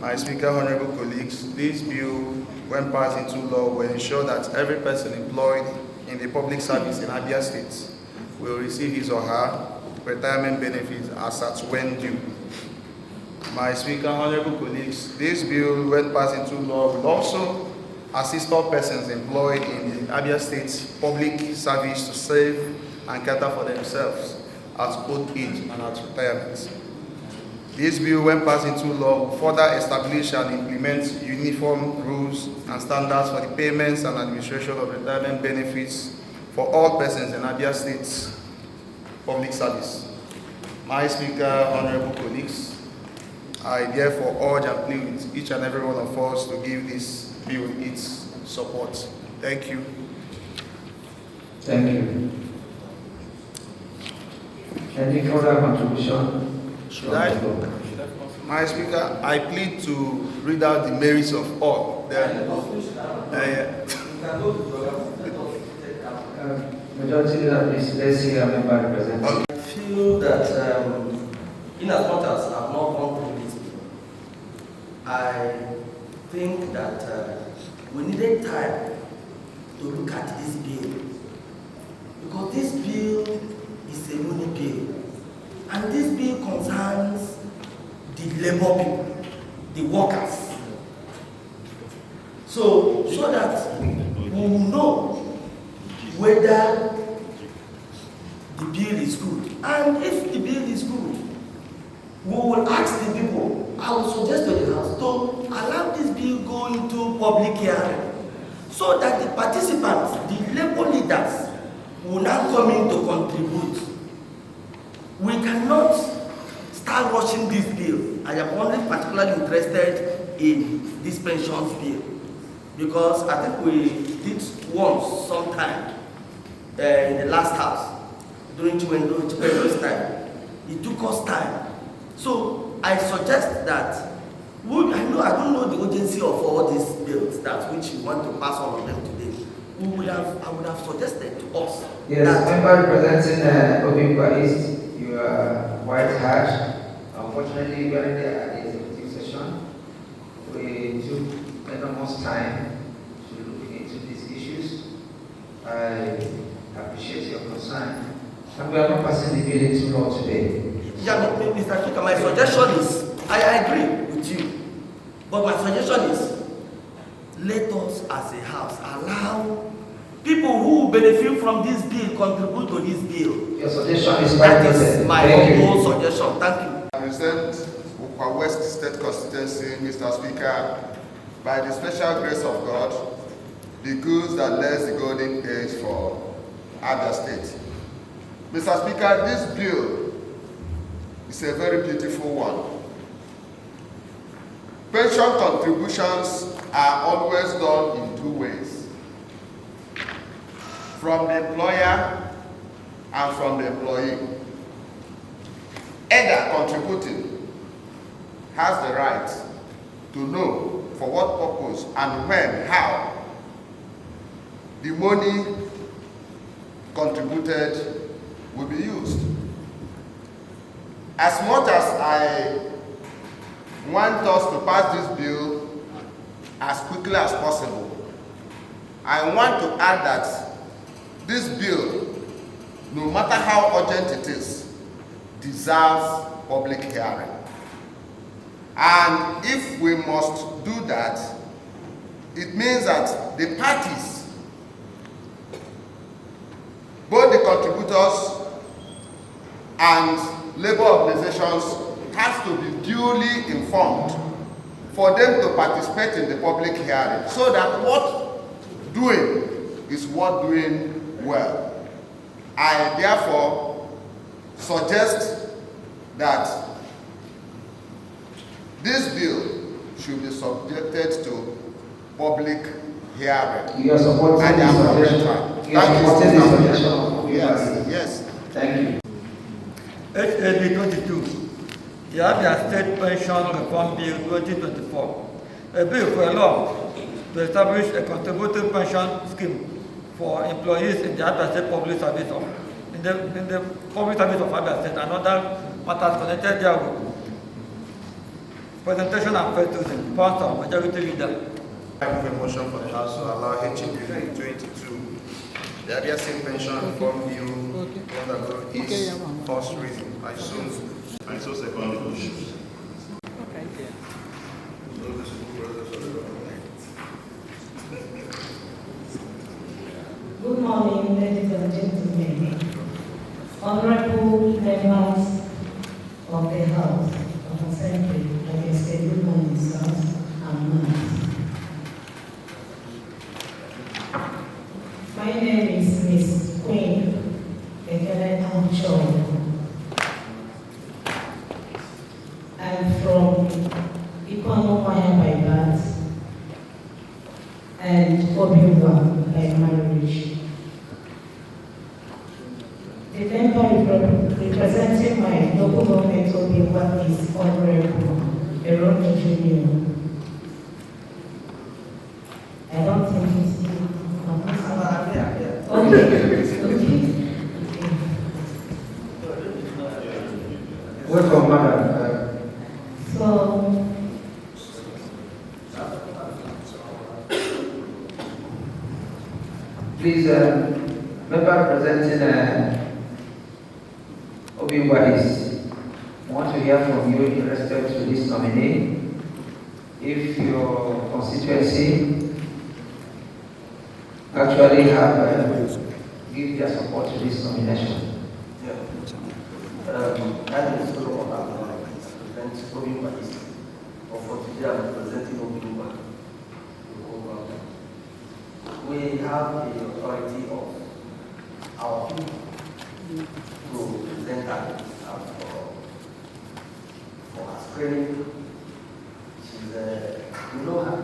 My Speaker, honorable colleagues, this bill, when passed into law, will ensure that every person employed in the public service in Abia State will receive his or her retirement benefits as at when due. My Speaker, honorable colleagues, this bill, when passed into law, will also assist all persons employed in the Abia State public service to save and cater for themselves at old age and at retirement. This bill, when passed into law, will further establish and implement uniform rules and standards for the payments and administration of retirement benefits for all persons in Abia State public service. My Speaker, honorable colleagues, I therefore urge and plead with each and every one of us to give this bill its support. Thank you. Thank you. Any further contribution? My Speaker, I plead to read out the merits of all. Majority leader, please, let's see a member representing. I feel that in as much as I've not gone through this bill, I think that we needed time to look at this bill, because this bill is a money bill, and this bill concerns the labor people, the workers. So that we will know whether the bill is good. And if the bill is good, we will ask the people, I will suggest to the House to allow this bill go into public hearing, so that the participants, the labor leaders, will now come in to contribute. We cannot start rushing this bill. I am only particularly interested in this pensions bill, because I think we did once sometime in the last house during Chima's time. It took us time. So I suggest that I don't know the urgency of all these bills that which you want to pass all of them today. I would have suggested to us. Yes, member representing Obingwa East, you are white hat. Unfortunately, we are in the executive session. We took enormous time to look into these issues. I appreciate your concern. And we are not passing the bill into law today. Yeah, but Mr. Speaker, my suggestion is, I agree with you, but my suggestion is, let us as a house allow people who benefit from this bill contribute to this bill. Your suggestion is that is my whole suggestion. Thank you. I present Ukwa West State Constituency, Mr. Speaker, by the special grace of God, the goods that lays the golden age for Abia State. Mr. Speaker, this bill is a very beautiful one. Pension contributions are always done in two ways: from the employer and from the employee. Either contributing has the right to know for what purpose and when, how the money contributed will be used. As much as I want us to pass this bill as quickly as possible, I want to add that this bill, no matter how urgent it is, deserves public hearing. And if we must do that, it means that the parties, both the contributors and labor organizations, have to be duly informed for them to participate in the public hearing, so that what doing is what doing well. I therefore suggest that this bill should be subjected to public hearing. You are supporting this suggestion. You are supporting this suggestion. Yes. Thank you. HAB 22, the Abia State Pension Reform Bill 2024, a bill for a law to establish a contributory pension scheme for employees in the Abia State public service in the public service of Abia State and other matters connected therewith. Presentation and first reading. Sponsor, Majority Leader. I move a motion for the House to allow HAB 22, the Abia State Pension Reform Bill, undergo its first reading. I so second the motion. Good morning, ladies and gentlemen, honorable members of the House of Assembly, like I said, good morning, sirs and ma'ams. My name is Miss Queen Ekele Ancho. I'm from Ikwanokwaya by birth and Obiwa by marriage. The member representing my local government Obiwa is Honorable Eron Junior. I don't think it's Welcome, madam. So, Please, member representing Obiwa is, I want to hear from you in respect to this nominee. If your constituency actually have give their support to this nomination. That is sort of represent Obiwa East. Or for today, I'm representing Obiwa. We have the authority of our people to present that for our screening. We know her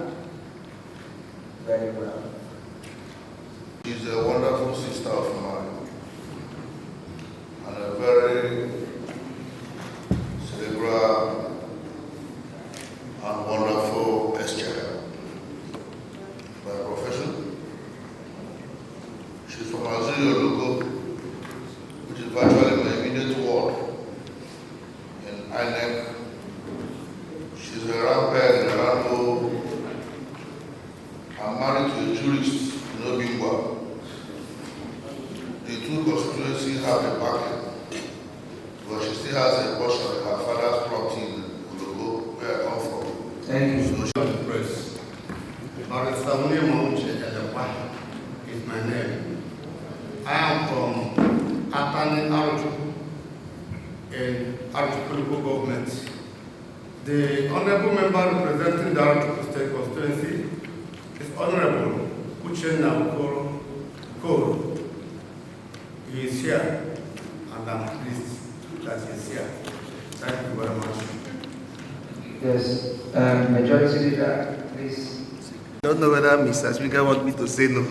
very well. She's a wonderful sister of mine and a very cerebral and wonderful exchequer by profession. She's from Azulio Logo, which is virtually my immediate ward in INEC. She's a rampant, a rambo. I'm married to a jurist in Obingwa. The two constituencies have a backing, but she still has a portion of her father's property in Ulogo, where I come from. Thank you. So she press. Is my name. I am from Atani Aruchuku in Aruchuku local government. The honorable member representing the Aruchuku State constituency is Honorable Uchenna Okoro. He is here, and I'm pleased that he is here. Thank you very much. Yes, Majority Leader, please. I don't know whether Mr. Speaker wants me to say no.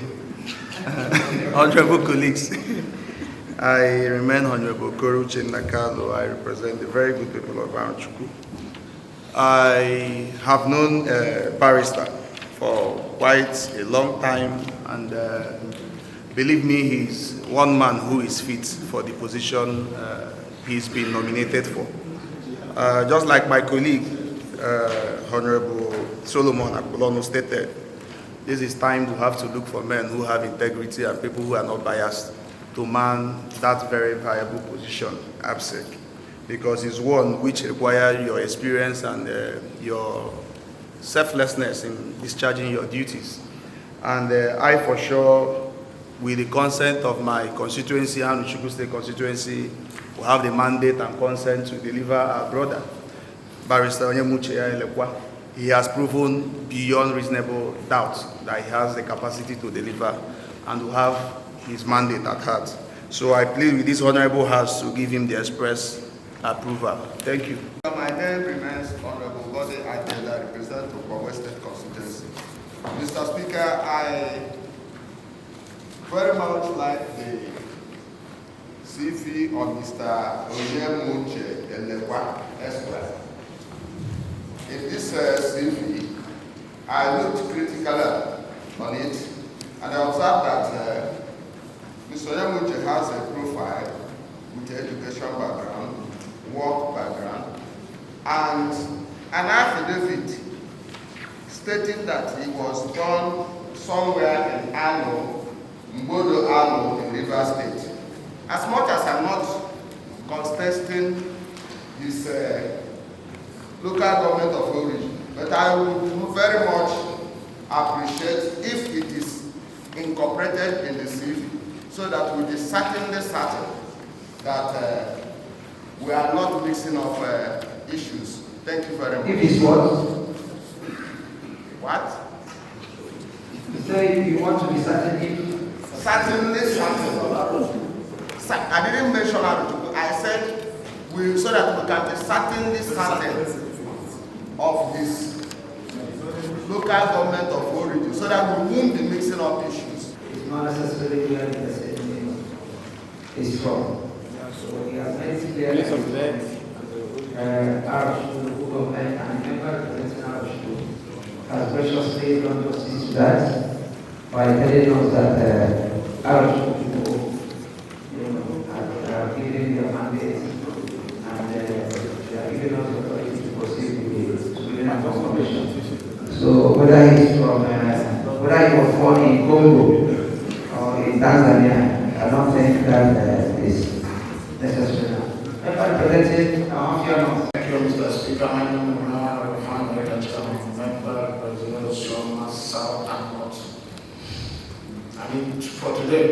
Honorable colleagues, I remain Honorable Okoro Uchenna. I represent the very good people of Aruchuku. I have known Barrister for quite a long time, and believe me, he's one man who is fit for the position he's been nominated for. Just like my colleague, Honorable Solomon Akpolono stated, this is time to have to look for men who have integrity and people who are not biased to man that very viable position, ABSEC, because it's one which requires your experience and your selflessness in discharging your duties. And I, for sure, with the consent of my constituency and Aruchuku State constituency, will have the mandate and consent to deliver our brother, Barrister Onyemuche Elekwa. He has proven beyond reasonable doubt that he has the capacity to deliver and to have his mandate at heart. So I plead with this honorable house to give him the express approval. Thank you. My name remains Honorable Gode Agbaeze, representative of Quasi State constituency. Mr. Speaker, I very much like the CV of Mr. Onyemuche Elekwa Esquire. In this CV, I looked critically on it, and I observed that Mr. Onyemuche has a profile with education background, work background, and an affidavit stating that he was born somewhere in Ano, Mbodo Ano in Rivers State. As much as I'm not contesting his local government of origin, but I would very much appreciate if it is incorporated in the CV, so that we be certainly certain that we are not mixing up issues. Thank you very much. If it's what? What? So if you want to be certain, Certainly certain. I didn't mention Aruchukwu. I said so that we can be certainly certain of his local government of origin, so that we won't be mixing up issues. it's not necessarily clear in the same is from. So he has made it clear that Aruchukwu government and member representing Aruchukwu has graciously done justice to that by telling us that Aruchukwu have given their mandate and they are giving us authority to proceed with the civilian transformation. So whether he's from, whether he was born in Congo or in Tanzania, I don't think that is necessary. Representing Ohafia. Thank you, Mr. Speaker. My name is Hon Augustine member, President from South and North. I mean, for today.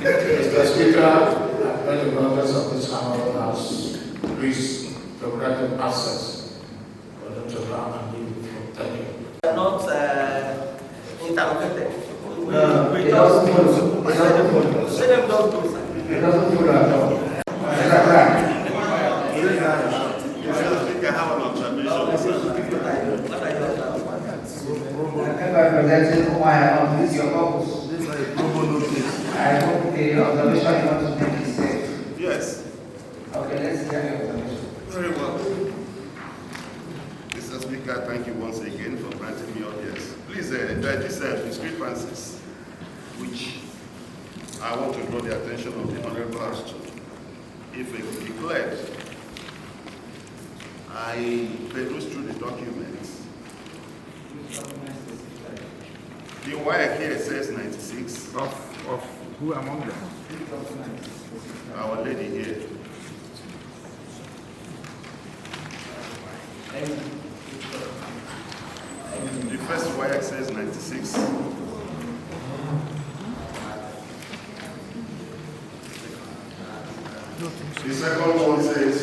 Mr. Speaker, many members of this House has increased democratic access for them to come and live for 10 years. Not interrogated. It doesn't follow. It doesn't follow. Say them don't do, sir. It doesn't follow at all. Is that right? Representing whom I am on your purpose. I hope the observation you want to make is safe. Yes. Okay, let's hear your observation. Very well. Mr. Speaker, thank you once again for granting me audience. Please, there are these discrepancies which I want to draw the attention of the Honorable House to. If it can be cleared, I perused through the documents. The wire here says 96. Of who among them? Our lady here. The first wire says 96. The second one says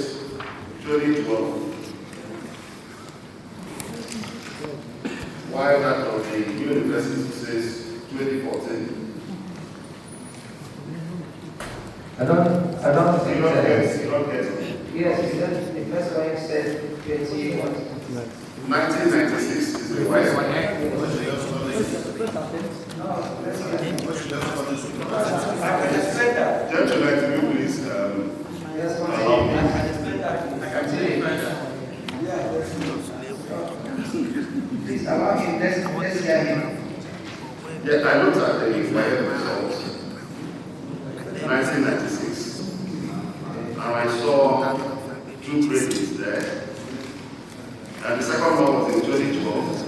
2012. While that of the university says 2014. I don't think You don't that. get, you don't get. Yes, the first one said 20 what? 1996 is the wire. Gentlemen, can you please Yes, allow me? I can tell you. Please allow him, let's hear him. Yeah, I looked at the wire results. 1996. And I saw 2 credits there. And the second one was in 2012.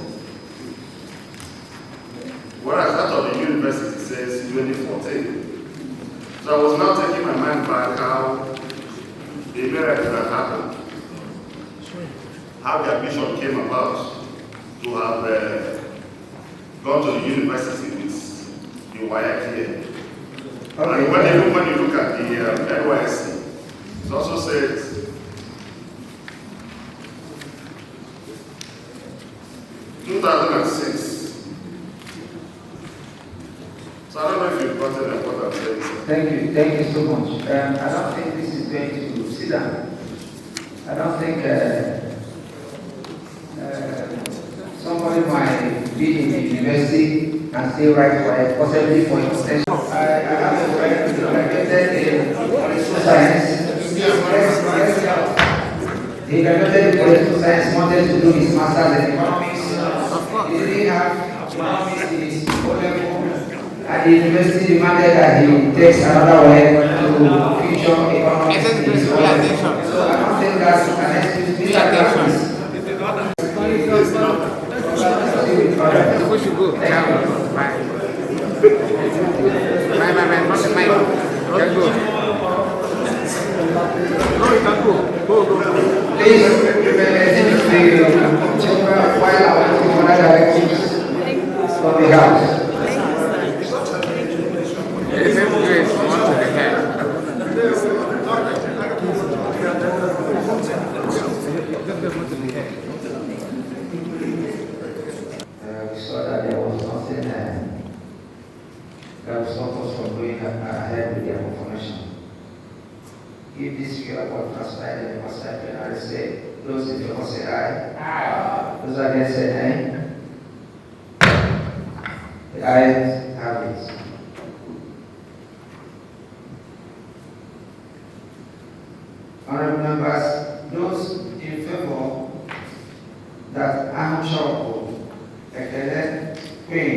Whereas that of the university says 2014. So I was now taking my mind back how the miracle that happened. How the admission came about to have gone to the university with the wire here. Okay. And when you look at the NYSC, it also says 2006. So I don't know if you've gotten what I'm saying. Thank you so much. I don't think this is going to sit down. I don't think somebody might be in the university and still write for it, possibly for extension. I have a friend who graduated in political science. He graduated in political science, wanted to do his master's in economics. He didn't have economics in his O-level. And the university demanded that he takes another way to future economics in his O-level. So I don't think has an excuse. Mr. Clark, We should go. thank you. Not the mic. Can go. No, you can go. Go. Please represent the chamber while awaiting other directives from the House. The same grace on to the head. We saw that there was nothing that was stopped us from going ahead with their confirmation. If this report transpired in the Constituent Plenary, say those in favor say aye. Aye. Those against say nay. The ayes have it. Honorable members, those in favor that Amchoko Ekele Queen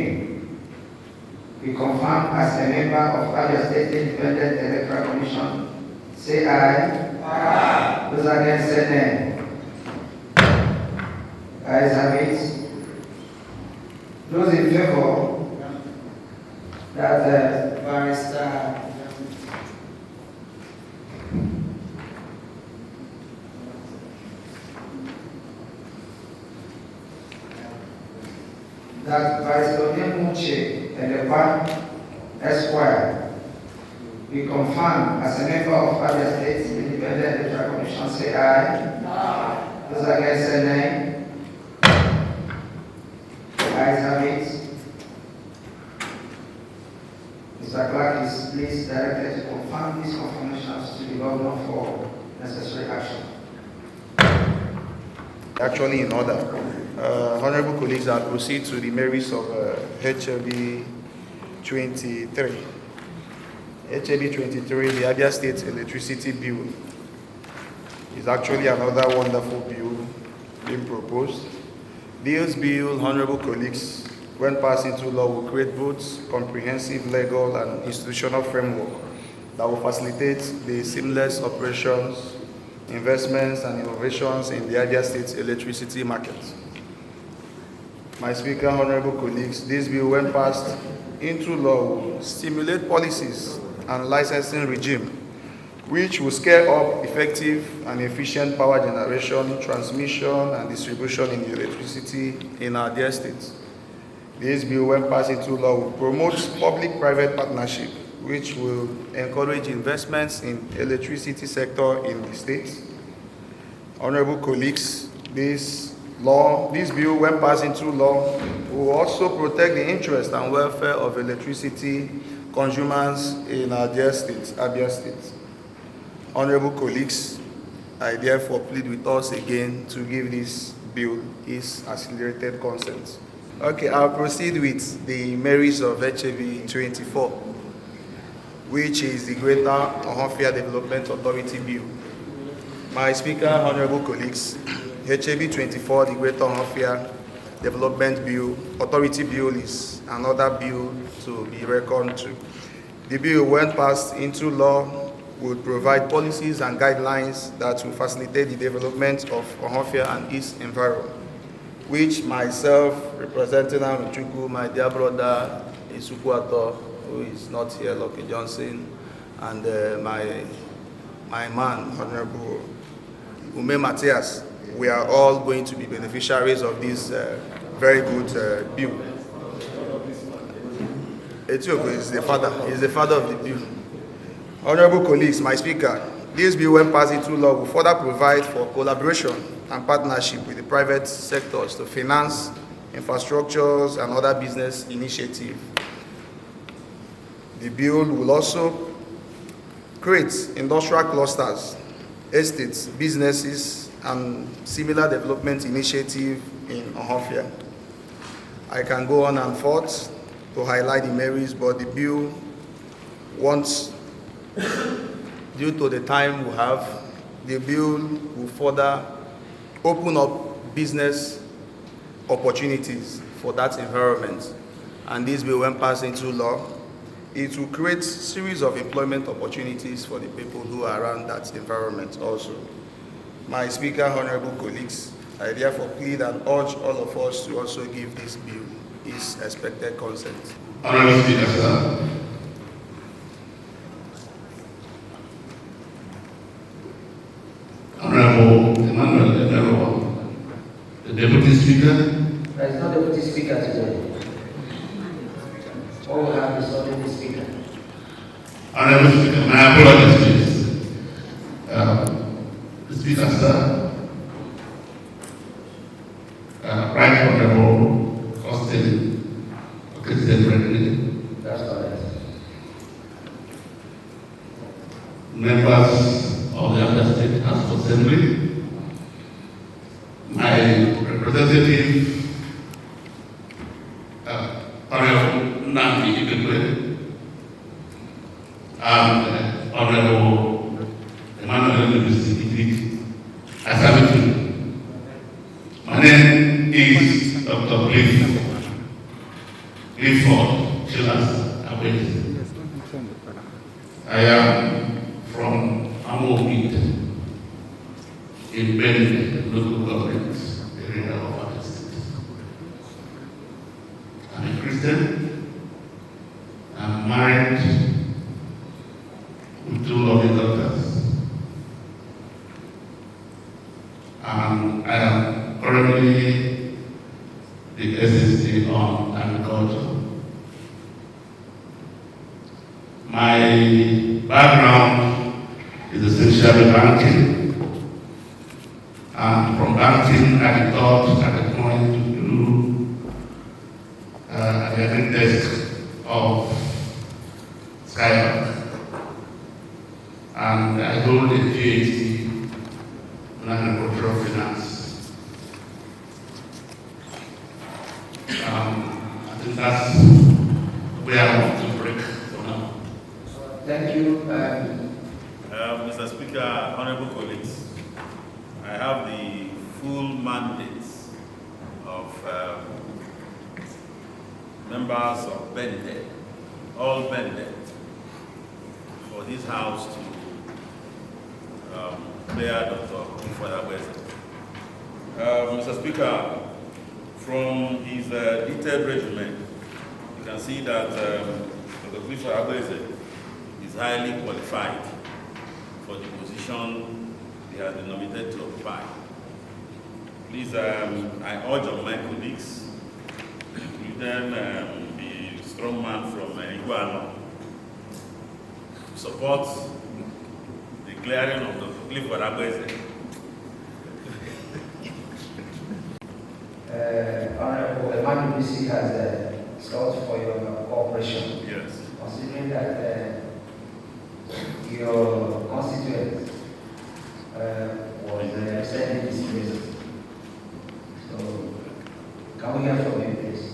be confirmed as a member of Abia State Independent Electoral Commission, say aye. Aye. Those against say nay. Ayes have it. Those in favor that Barrister Muche and the Bank Esquire be confirmed as a member of Abia State Independent Electoral Commission, say aye. Aye. Those against say nay. Ayes have it. Mr. Clark is please directed to confirm these confirmations to the governor for necessary action. Actually in order. Honorable colleagues, I'll proceed to the merits of HAB 23. HAB 23, the Abia State Electricity Bill, is actually another wonderful bill being proposed. This bill, honorable colleagues, when passed into law, will create both comprehensive legal and institutional framework that will facilitate the seamless operations, investments, and innovations in the Abia State electricity market. My Speaker, honorable colleagues, this bill, when passed into law, will stimulate policies and licensing regime, which will scale up effective and efficient power generation, transmission, and distribution in the electricity in our dear states. This bill, when passed into law, will promote public-private partnership, which will encourage investments in electricity sector in the states. Honorable colleagues, this bill, when passed into law, will also protect the interest and welfare of electricity consumers in our dear states, Abia State. Honorable colleagues, I therefore plead with us again to give this bill its accelerated consent. Okay, I'll proceed with the merits of HAB 24, which is the Greater Ohafia Development Authority Bill. My Speaker, honorable colleagues, HAB 24, the Greater Ohafia Development Authority Bill, is another bill to be reckoned to. The bill, when passed into law, would provide policies and guidelines that will facilitate the development of Ohafia and its environment, which myself, representing Amuchuku, my dear brother Isukuato, who is not here, Lucky Johnson, and my man, Honorable Ume Matthias, we are all going to be beneficiaries of this very good bill. Etiogo is the father of the bill. Honorable colleagues, my Speaker, this bill, when passed into law, will further provide for collaboration and partnership with the private sectors to finance infrastructures and other business initiatives. The bill will also create industrial clusters, estates, businesses, and similar development initiatives in Ohafia. I can go on and forth to highlight the merits, but the bill wants, due to the time we have, the bill will further open up business opportunities for that environment. And this bill, when passed into law, it will create a series of employment opportunities for the people who are around that environment also. My Speaker, honorable colleagues, I therefore plead and urge all of us to also give this bill its expected consent. Honorable Speaker, sir. Honorable Emmanuel, the Deputy Speaker. There is no Deputy Speaker today. All we have is only the Speaker. Honorable Speaker, my apologies, please. The Speaker, sir. Right Honorable Augustine Okezie. That's correct. Members of the Abia State House of Assembly, my representative, Honorable Nominee Okezie, and Honorable Emmanuel Okezie, I salute you. My name is Dr. Clifford Chilas Agbeze. I am from Amobit in Benin, local government area of Abia State. I'm a Christian. I'm married with 2 lovely daughters. And I am currently the SSD on agriculture. My background is essentially banking, and from banking I thought at the point to do the admin desk of Skybank, and I hold a PhD in agricultural finance. I think that's where I want to break for now. Thank you. Mr. Speaker, honorable colleagues, I have the full mandate of members of Bende, all Bende, for this house to bear Dr. Agbaeze. Mr. Speaker, from his detailed resume, you can see that Dr. Agbaeze is highly qualified for the position he has been nominated to occupy. Please, I urge on my colleagues, including the strong man from Iguano, to support the clearing of Dr. Clifford Agbeze. Honorable Emmanuel Okezie has sought for your cooperation. Yes. Considering that your constituent was recently dismissed. So, can we hear from you, please?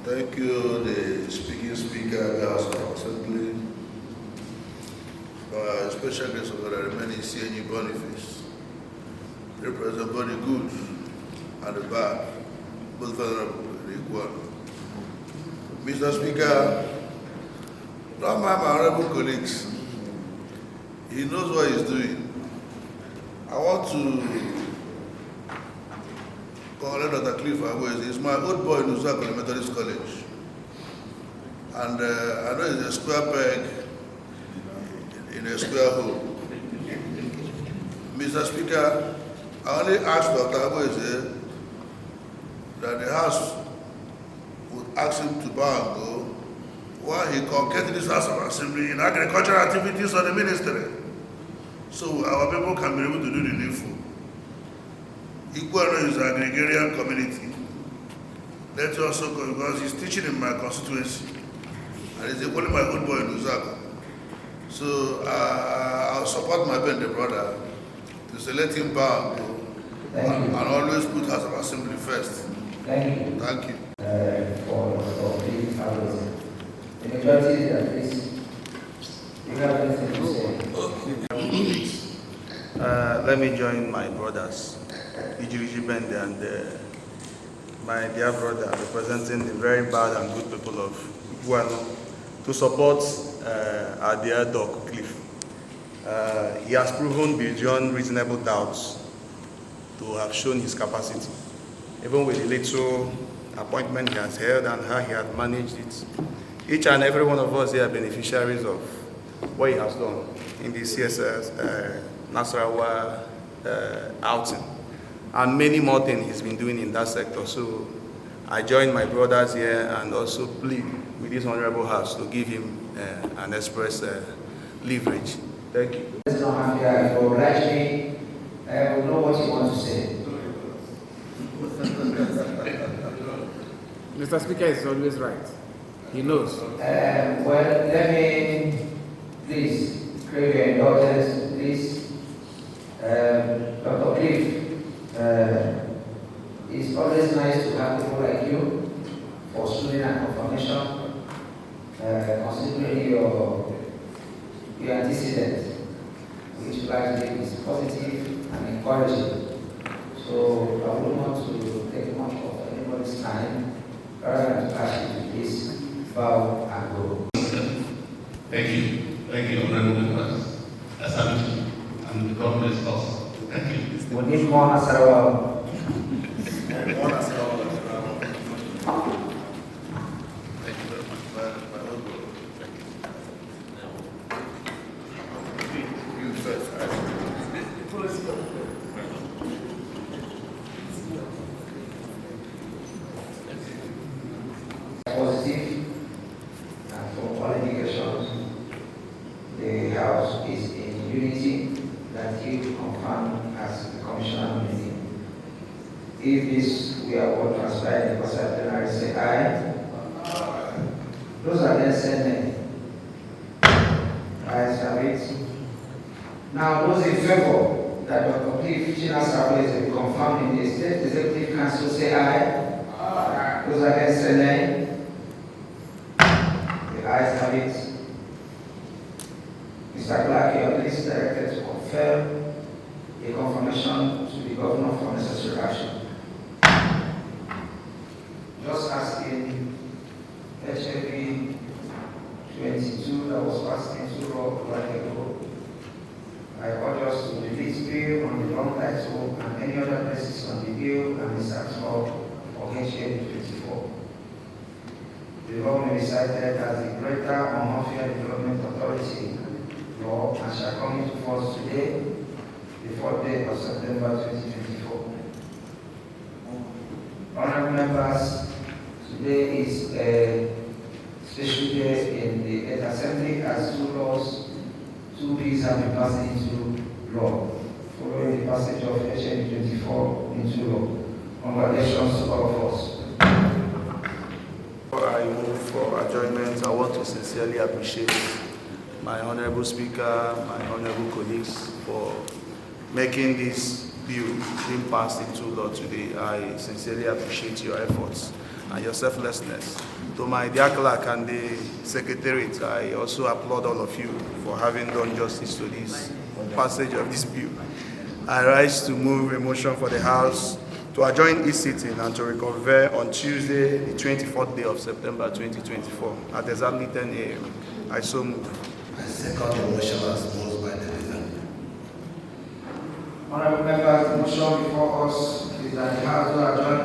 Thank you, the Speaker of the House of Assembly. Special guest of the remaining CNU Boniface represent both the good and the bad, both vulnerable and equal. Mr. Speaker, not my honorable colleagues. He knows what he's doing. I want to congratulate Dr. Clifford Agbeze. He's my old boy in Uzako Methodist College. And I know he's a square peg in a square hole. Mr. Speaker, I only asked Dr. Agbeze that the House would ask him to bow and go while he conducted this House of Assembly in agricultural activities of the ministry, so our people can be able to do the needful. Iguano is an agrarian community. Let's also go, because he's teaching in my constituency, and he's equally my old boy in Uzako. So I'll support my band, the brother, to say let him bow and go, and always put House of Assembly first. Thank you. Thank you. For being Agbeze. The majority that is, you have anything to say? Let me join my brothers, Ijiriji Bende and my dear brother representing the very bad and good people of Iguano to support our dear Doc Cliff. He has proven beyond reasonable doubts to have shown his capacity, even with the little appointment he has held and how he has managed it. Each and every one of us here are beneficiaries of what he has done in the CSS, Nasarawa outing, and many more things he's been doing in that sector. So I join my brothers here and also plead with this honorable house to give him an express leverage. Thank you. President Ohafia, if you oblige me, I will know what you want to say. Mr. Speaker is always right. He knows. Well, let me please crave your indulgence, please. Dr. Cliff, it's always nice to have people like you for student and confirmation, considering your antecedent, which largely is positive and encouraging. So I wouldn't want to take much of anybody's time, rather than to ask you to please bow and go. Thank you. Thank you, honorable members. Assembly and the government's house. Thank you. We need more Nasarawa. Thank you very much. You first. Positive, and from all indications, the House is in unity that you confirm as the Commissioner nominee. If this we are all transpired in the Plenary, say aye. Those are then said nay. Ayes have it. Now, those in favor that Dr. Cliff Agbeze will be confirmed in the State Executive Council, say aye. Those against, say nay. The ayes have it. Mr. Clark, you are please directed to confirm a confirmation to the governor for necessary action. Just as in HAB 22 that was passed into law a while ago, I urge us to delete bill on the long title and any other places on the bill and the tax law for HAB 24. The law may be cited as the Greater Ohafia Development Authority law and shall come into force today, the 4th day of September 2024. Honorable members, today is a special day in the 8th Assembly as two bills have been passed into law, following the passage of HAB 24 into law. Congratulations to all of us. Before I move for adjournment, I want to sincerely appreciate my honorable speaker, my honorable colleagues for making this bill being passed into law today. I sincerely appreciate your efforts and your selflessness. To my dear clerk and the secretariat, I also applaud all of you for having done justice to this passage of this bill. I rise to move a motion for the House to adjourn its sitting and to reconvene on Tuesday, the 24th day of September 2024 at exactly 10 a.m. I so move. I second the motion as moved by the leader. Honorable members, the motion before us is that the House will adjourn